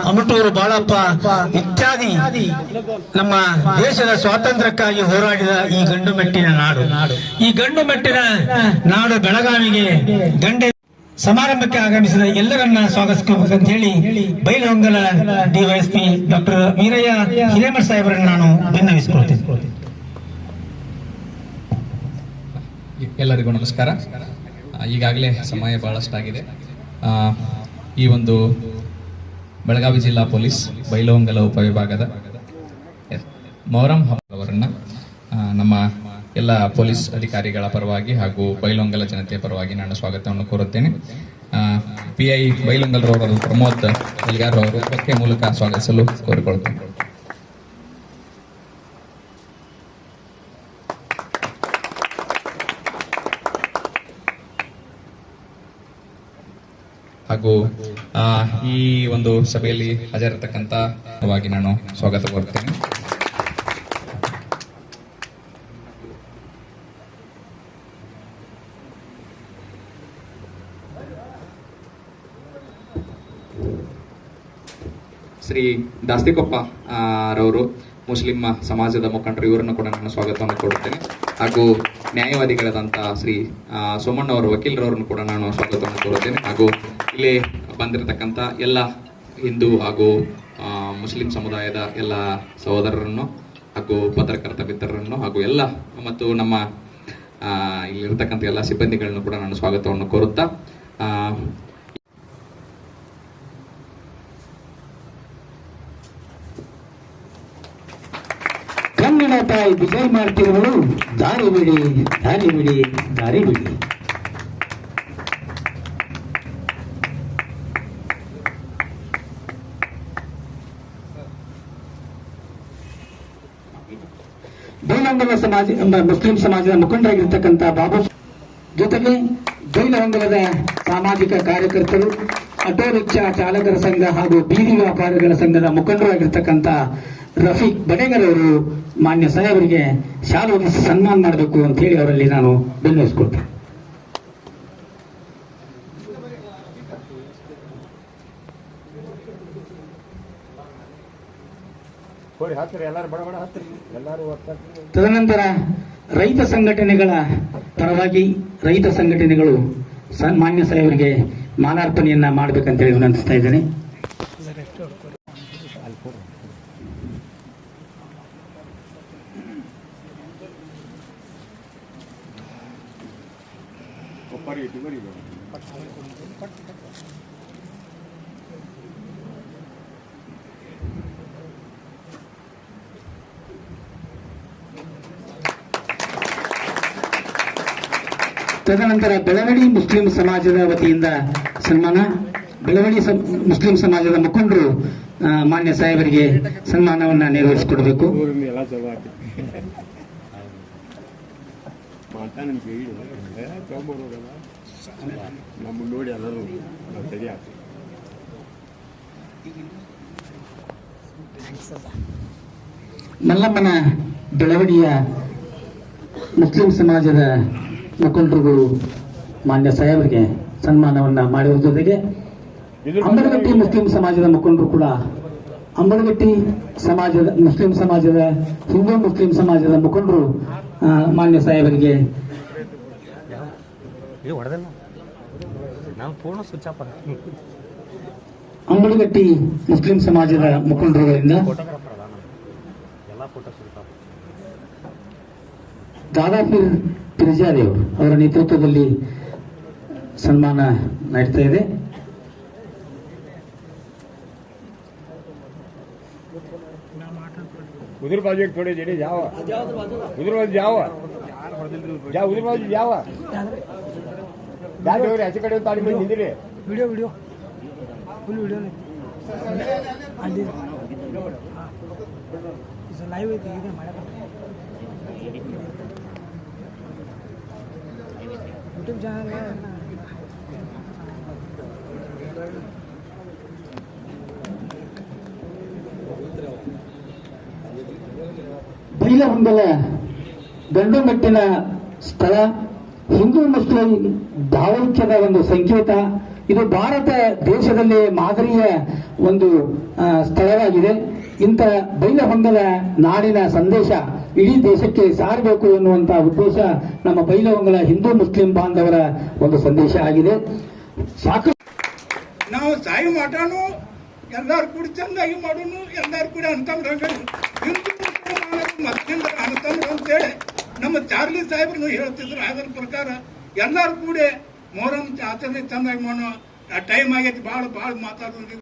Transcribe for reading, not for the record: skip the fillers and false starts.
ಅಮಟೂರು ಬಾಳಪ್ಪ ಇತ್ಯಾದಿ ನಮ್ಮ ದೇಶದ ಸ್ವಾತಂತ್ರ್ಯಕ್ಕಾಗಿ ಹೋರಾಡಿದ ಈ ಗಂಡು ಮೆಟ್ಟಿನ ನಾಡು. ಈ ಗಂಡು ಮೆಟ್ಟಿನ ನಾಡು ಬೆಳಗಾವಿಗೆ ಗಂಡೆ ಸಮಾರಂಭಕ್ಕೆ ಆಗಮಿಸಿದ ಎಲ್ಲರನ್ನ ಸ್ವಾಗತಿಸಬೇಕಂತ ಹೇಳಿ ಬೈಲಹೊಂಗಲ ಡಿವೈಎಸ್ಪಿ ಡಾಕ್ಟರ್ ವೀರಯ್ಯ ಹಿರೇಮಠ ಸಾಹೇಬರನ್ನು ನಾನು ಭಿನ್ನವಿಸಿಕೊಳ್ತೇನೆ. ಎಲ್ಲರಿಗೂ ನಮಸ್ಕಾರ. ಈಗಾಗಲೇ ಸಮಯ ಬಹಳಷ್ಟಾಗಿದೆ. ಈ ಒಂದು ಬೆಳಗಾವಿ ಜಿಲ್ಲಾ ಪೊಲೀಸ್ ಬೈಲಹೊಂಗಲ ಉಪವಿಭಾಗದ ಮೊಹರಂ ಅವರನ್ನ ನಮ್ಮ ಎಲ್ಲ ಪೊಲೀಸ್ ಅಧಿಕಾರಿಗಳ ಪರವಾಗಿ ಹಾಗೂ ಬೈಲಹೊಂಗಲ ಜನತೆಯ ಪರವಾಗಿ ನಾನು ಸ್ವಾಗತವನ್ನು ಕೋರುತ್ತೇನೆ. PI ಬೈಲಹೊಂಗಲರವರು ಪ್ರಮೋದ್ ಎಲ್ಗಾರ್ ಅವರು ಪಕ್ಕೆ ಮೂಲಕ ಸ್ವಾಗತಿಸಲು ಕೋರಿಕೊಳ್ಳುತ್ತೇನೆ. ಹಾಗೂ ಈ ಒಂದು ಸಭೆಯಲ್ಲಿ ಹಾಜರಿರತಕ್ಕಂತ ನಾನು ಸ್ವಾಗತ ಕೋರುತ್ತೇನೆ. ಶ್ರೀ ದಾಸ್ತಿಕೊಪ್ಪ ರವರು ಮುಸ್ಲಿಂ ಸಮಾಜದ ಮುಖಂಡರು, ಇವರನ್ನು ಕೂಡ ನಾನು ಸ್ವಾಗತವನ್ನು ಕೊಡುತ್ತೇನೆ. ಹಾಗೂ ನ್ಯಾಯವಾದಿಗಳಾದಂತಹ ಶ್ರೀ ಸೋಮಣ್ಣ ಅವರು ವಕೀಲರವರನ್ನು ಕೂಡ ನಾನು ಸ್ವಾಗತವನ್ನು ಕೋರುತ್ತೇನೆ. ಹಾಗೂ ಇಲ್ಲಿ ಬಂದಿರತಕ್ಕಂಥ ಎಲ್ಲ ಹಿಂದೂ ಹಾಗೂ ಮುಸ್ಲಿಂ ಸಮುದಾಯದ ಎಲ್ಲ ಸಹೋದರರನ್ನು ಹಾಗೂ ಪತ್ರಕರ್ತ ಮಿತ್ರರನ್ನು ಹಾಗೂ ಎಲ್ಲ ಮತ್ತು ನಮ್ಮ ಇಲ್ಲಿರ್ತಕ್ಕಂಥ ಎಲ್ಲ ಸಿಬ್ಬಂದಿಗಳನ್ನು ಕೂಡ ನಾನು ಸ್ವಾಗತವನ್ನು ಕೋರುತ್ತಾ ಕನ್ನಡ ತಾಯಿ ವಿಜಯ ಮಾಡ್ತಿರುವಳು ದಾರಿ ಬಿಡಿ ದಾರಿ ಬಿಡಿ ದಾರಿ ಬಿಡಿ. ಬೈಲಹೊಂಗಲ ಸಮಾಜ ಮುಸ್ಲಿಂ ಸಮಾಜದ ಮುಖಂಡರಾಗಿರ್ತಕ್ಕಂಥ ಬಾಬು ಜೊತೆಗೆ ಬೈಲಹೊಂಗಲದ ಸಾಮಾಜಿಕ ಕಾರ್ಯಕರ್ತರು, ಆಟೋ ರಿಕ್ಷಾ ಚಾಲಕರ ಸಂಘ ಹಾಗೂ ಬೀದಿ ವ್ಯಾಪಾರಿಗಳ ಸಂಘದ ಮುಖಂಡರಾಗಿರ್ತಕ್ಕಂಥ ರಫೀಕ್ ಬಡೇಗರ್ ಅವರು ಮಾನ್ಯ ಸಾಹೇಬರಿಗೆ ಶಾಲು ಹೊದಿಸಿ ಸನ್ಮಾನ ಮಾಡಬೇಕು ಅಂತ ಹೇಳಿ ಅವರಲ್ಲಿ ನಾನು ಬೆಂಬಲಿಸಿಕೊಳ್ತೇನೆ. ತದನಂತರ ರೈತ ಸಂಘಟನೆಗಳ ಪರವಾಗಿ ರೈತ ಸಂಘಟನೆಗಳು ಮಾನ್ಯ ಸಾಹೇಬರಿಗೆ ಮಾಲಾರ್ಪಣೆಯನ್ನ ಮಾಡಬೇಕಂತ ಹೇಳಿ ವಿನಂತಿಸ್ತಾ ಇದ್ದೇನೆ. ತದನಂತರ ಬೆಳವಡಿ ಮುಸ್ಲಿಂ ಸಮಾಜದ ವತಿಯಿಂದ ಸನ್ಮಾನ. ಬೆಳವಡಿ ಮುಸ್ಲಿಂ ಸಮಾಜದ ಮುಖಂಡರು ಮಾನ್ಯ ಸಾಹೇಬರಿಗೆ ಸನ್ಮಾನವನ್ನ ನೆರವೇರಿಸಿಕೊಡಬೇಕು. ಮಲ್ಲಮ್ಮನ ಬೆಳವಡಿಯ ಮುಸ್ಲಿಂ ಸಮಾಜದ ಮುಖಂಡರುಗಳು ಮಾನ್ಯ ಸಾಹೇಬರಿಗೆ ಸನ್ಮಾನವನ್ನ ಮಾಡಿರುವ ಜೊತೆಗೆ ಅಂಬಲಗಟ್ಟಿ ಮುಸ್ಲಿಂ ಸಮಾಜದ ಮುಖಂಡರು ಕೂಡ ಅಂಬಲಗಟ್ಟಿ ಸಮಾಜದ ಮುಸ್ಲಿಂ ಸಮಾಜದ ಹಿಂದೂ ಮುಸ್ಲಿಂ ಸಮಾಜದ ಮುಖಂಡರು ಮಾನ್ಯ ಸಾಹೇಬರಿಗೆ ಅಂಬಲಗಟ್ಟಿ ಮುಸ್ಲಿಂ ಸಮಾಜದ ಮುಖಂಡರುಗಳಿಂದ ದಾದಾಪೀರ್ ಪಿರ್ಜಾದೇವ್ ಅವರ ನೇತೃತ್ವದಲ್ಲಿ ಸನ್ಮಾನ ನಡೀತಾ ಇದೆ. उधर बाजू एक थोड़े जेडे जाओ उधर बाजू जाओ जा उधर बाजू जाओ दादी और ऐसे कड़े ताड़ी में निंदरे वीडियो वीडियो फुल वीडियो ले आदि इस लाइव है ये हमारा यूट्यूब चैनल है ಬೈಲಹೊಂಗಲ ಗಂಡು ಮೆಟ್ಟಿನ ಸ್ಥಳ ಹಿಂದೂ ಮುಸ್ಲಿಂ ಭಾವೈಕ್ಯದ ಒಂದು ಸಂಕೇತ. ಇದು ಭಾರತ ದೇಶದಲ್ಲಿ ಮಾದರಿಯ ಒಂದು ಸ್ಥಳವಾಗಿದೆ. ಇಂಥ ಬೈಲಹೊಂಗಲ ನಾಡಿನ ಸಂದೇಶ ಇಡೀ ದೇಶಕ್ಕೆ ಸಾರಬೇಕು ಎನ್ನುವಂತಹ ಉದ್ದೇಶ ನಮ್ಮ ಬೈಲಹೊಂಗಲ ಹಿಂದೂ ಮುಸ್ಲಿಂ ಬಾಂಧವರ ಒಂದು ಸಂದೇಶ ಆಗಿದೆ. ಸಾಕಷ್ಟು ನಾವು ಸಾಯಿ ಮಾಡೋನು, ಎಲ್ಲಾರು ಕೂಡ ಚಂದಾಗಿ ಮಾಡೋನು, ಎಲ್ಲಾರು ಕೂಡ ಅನ್ತಂಬ್ರಂಗ ಹಿಂದೂ ಮತ್ತಿಂದ ಅನ್ತಂಬ್ರ ಅಂತೇಳಿ ನಮ್ಮ ಚಾರ್ಲಿ ಸಾಹೇಬ್ರು ಹೇಳ್ತಿದ್ರು. ಅದರ ಪ್ರಕಾರ ಎಲ್ಲಾರು ಕೂಡ ಮೊಹರಂ ಆಚರಣೆ ಚಂದಾಗಿ ಮಾಡೋ ಟೈಮ್ ಆಗೈತಿ. ಭಾಳ ಮಾತಾಡೋದು